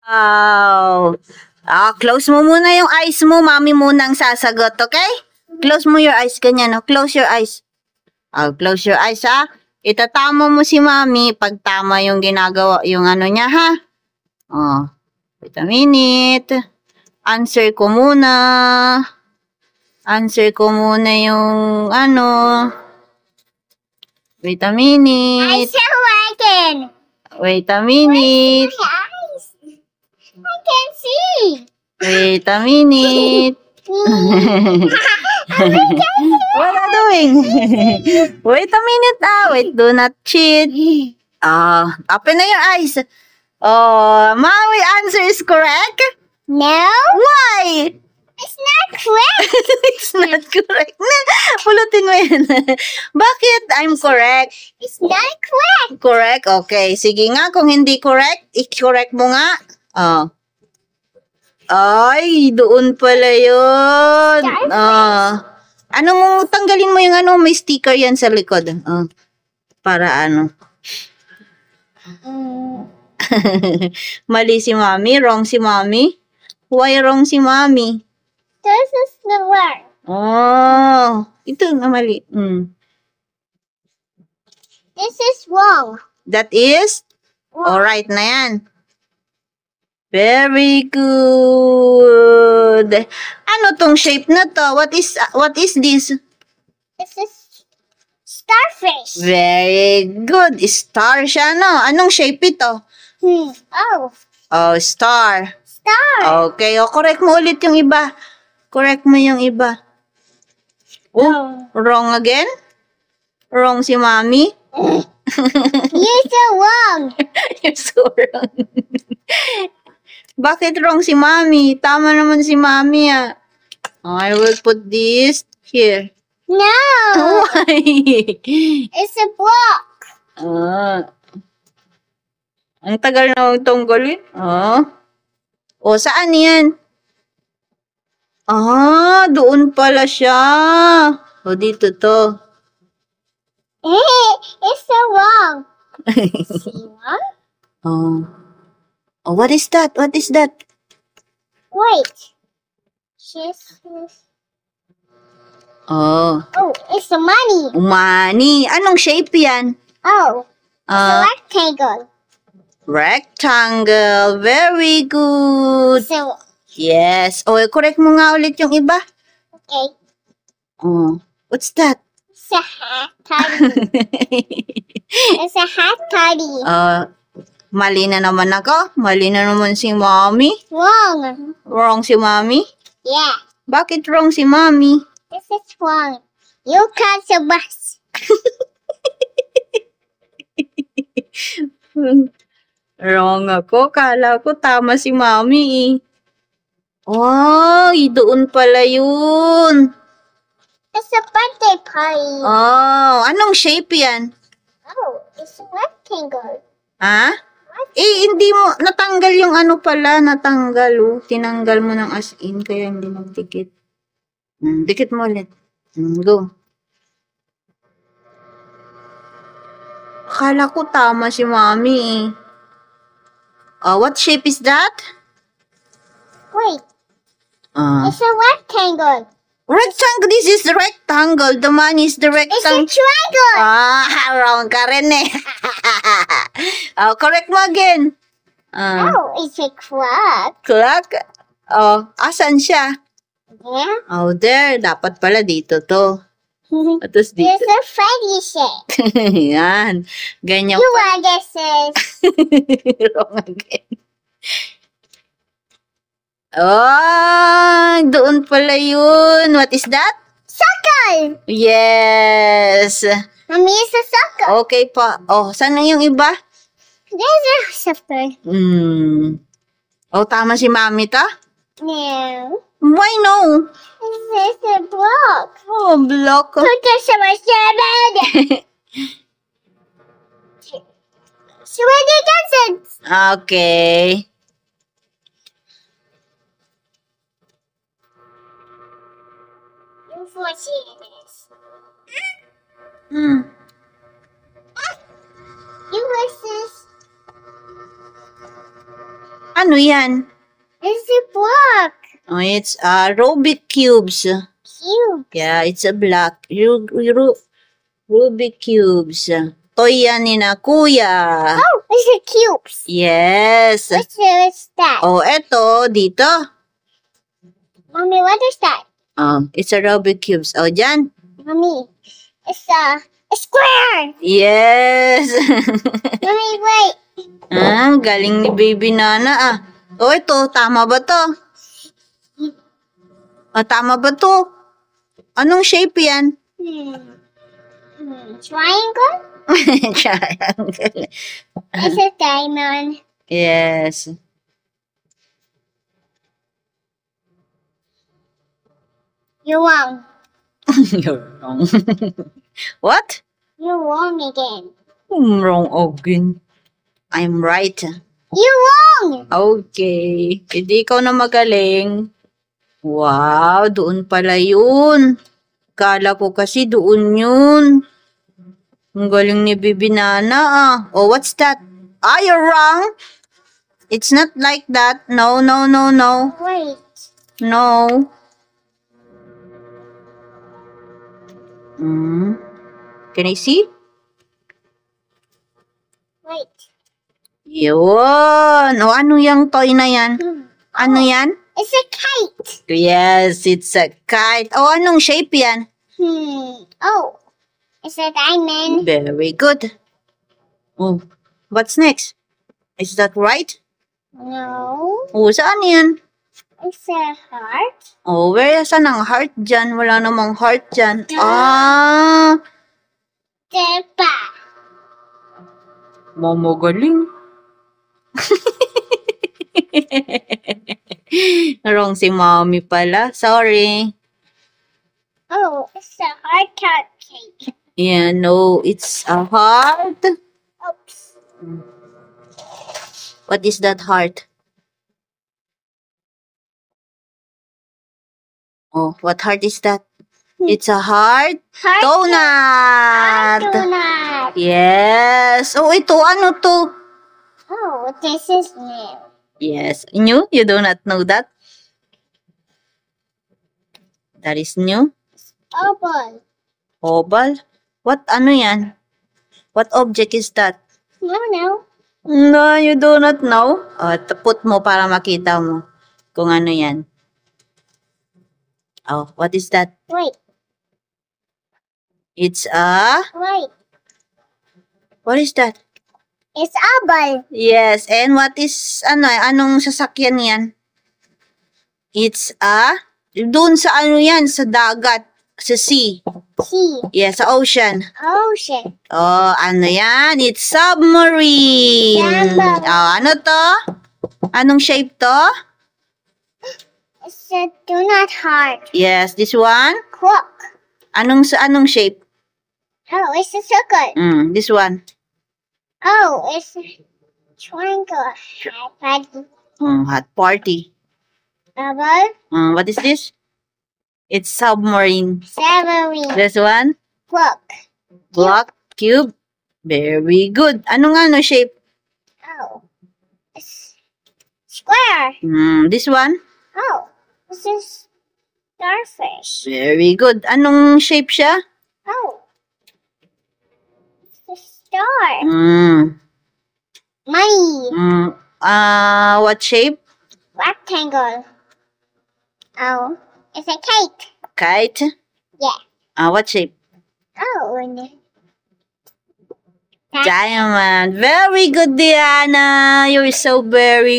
Wow. Close mo muna yung eyes mo. Mami muna ang sasagot, okay? Close mo your eyes. Ganyan, no? Close your eyes. Close your eyes, ha? Itatama mo si Mami pag tama yung ginagawa, yung ano niya, ha? Wait a minute. Answer ko muna. Answer ko muna yung ano. Wait a minute. Eyes are working. Wait a minute. My eyes. I can see. Wait a minute. What are you doing? Wait a minute. Wait, do not cheat. Open na your eyes. Maui answer is correct? No, Why? it's not correct. It's not correct. Pulutin mo yan. Bakit? I'm correct. It's not correct. Correct? Okay. Sige nga, kung hindi correct, i-correct mo nga. Ay, doon pala yun. Ano mo, tanggalin mo yung ano, may sticker yan sa likod. Para ano. Mali si Mami, wrong si Mami. Why wrong si Mami? This is the word. Ito na mali. This is wrong. That is? Alright na yan. Very good. Ano tong shape na to? What is this? This is starfish. Very good. Star siya, no? Anong shape ito? Star. Star. Okay. Correct mo ulit yung iba. Correct mo yung iba. Wrong again? Wrong si Mami? You're so wrong. You're so wrong. Bakit wrong si Mami? Tama naman si Mami, I will put this here. No. Why? It's a block. Ang tagal na tunggalin. Saan yan? Doon pala siya. Dito to. It's so wrong. See one? What is that? What is that? Wait. It's the money. Money. Anong shape yan? It's a rectangle. Rectangle. Very good. So, Yes. Correct mo nga ulit yung iba. okay. What's that? It's a hat party. It's a hat party. Mali na naman ako. Mali na naman si Mommy. Wrong. Wrong si Mommy? Yeah. Bakit wrong si Mommy? This is wrong. You catch a bus. Wrong ako. Kala ko tama si Mommy. Doon pala yun. It's a birthday party. Anong shape yan? It's a rectangle. Hindi mo, natanggal yung ano pala, natanggal, Tinanggal mo ng as in, kaya hindi magdikit. Dikit mo ulit. Go. Akala ko tama si Mami, what shape is that? Wait. It's a rectangle. Rectangle, this is the rectangle. The money is the rectangle. It's a triangle. Wrong ka rin eh. Correct mo again. It's a clock. Clock? Asan siya? Yeah. There. Dapat pala dito to. Tapos dito. It's a funny shape. Yan. Ganyan You pa. want this is Wrong again. Doon pala yun. What is that? circle. Yes. Mommy, it's a circle. Okay pa. Saan na yung iba? There's a circle. Tama si Mami ta? No. Why no? This is a block. Block. Put this in my seven. Sweaty cousins. Okay. You foresee this. You versus. Ano yan? It's a block. Oh, it's Rubik cubes. Cube. Yeah, it's a block. Rubik cubes. Toy yan ni na kuya. Oh, it's a cubes. Yes. What's that? Oh, eto, dito. Mommy, what is that? It's a Rubik cubes. Oh, dyan. Mommy, it's a square. Yes. Mommy, wait. Galing ni Baby Nana Oh, ito, tama ba to? Tama ba to? Anong shape yan? Triangle? Triangle. It's a diamond. Yes. You're wrong. You're wrong. What? You're wrong again. I'm wrong again. I'm right. You're wrong. Okay. Hindi ikaw na magaling. Wow, doon pala yun. Kala ko kasi doon yun. Ang galing ni Bibi Nana Oh, what's that? You're wrong. It's not like that. No, no, no, no. Wait. No. Can I see? Wait. Yun. Ano yung toy na yan? Ano yan? It's a kite. Yes, it's a kite. Anong shape yan? Oh, it's a diamond. Very good. Oh, what's next? Is that right? No. Saan yan? It's a heart. Saan ang heart dyan? Wala namang heart dyan. Diba? Mamagaling. Wrong si mommy pala. Sorry. Oh, it's a heart cake. Yeah, no, it's a heart. Oops. What is that heart? What heart is that? It's a heart donut. Donut. Yes. Ito, ano to? Oh, this is new. Yes. New? You do not know that? That is new? Oval. Oval? What, ano yan? What object is that? No. No, you do not know? Put mo para makita mo kung ano yan. What is that? Wait. It's a... Wait. What is that? It's oval. Yes, and what is, anong sasakyan yan? It's a... Doon sa ano yan, sa dagat, sa sea. Sea. Yes, sa ocean. Ocean. Ano yan? It's submarine. Submarine. Ano to? Anong shape to? It's a donut heart. Yes, this one? Clock. Anong shape? Oh, it's a circle. This one? Oh, it's a triangle. Hot party. Oval. What is this? It's submarine. Submarine. This one? Clock. Block, cube. Very good. Anong shape? Oh, it's square. This one? Oh, this is starfish. Very good. Anong shape siya? Oh, it's a star. Money. What shape? Rectangle. Oh, it's a cake. Kite? Yeah. What shape? Oh, Diamond. Very good, Diana. You're so very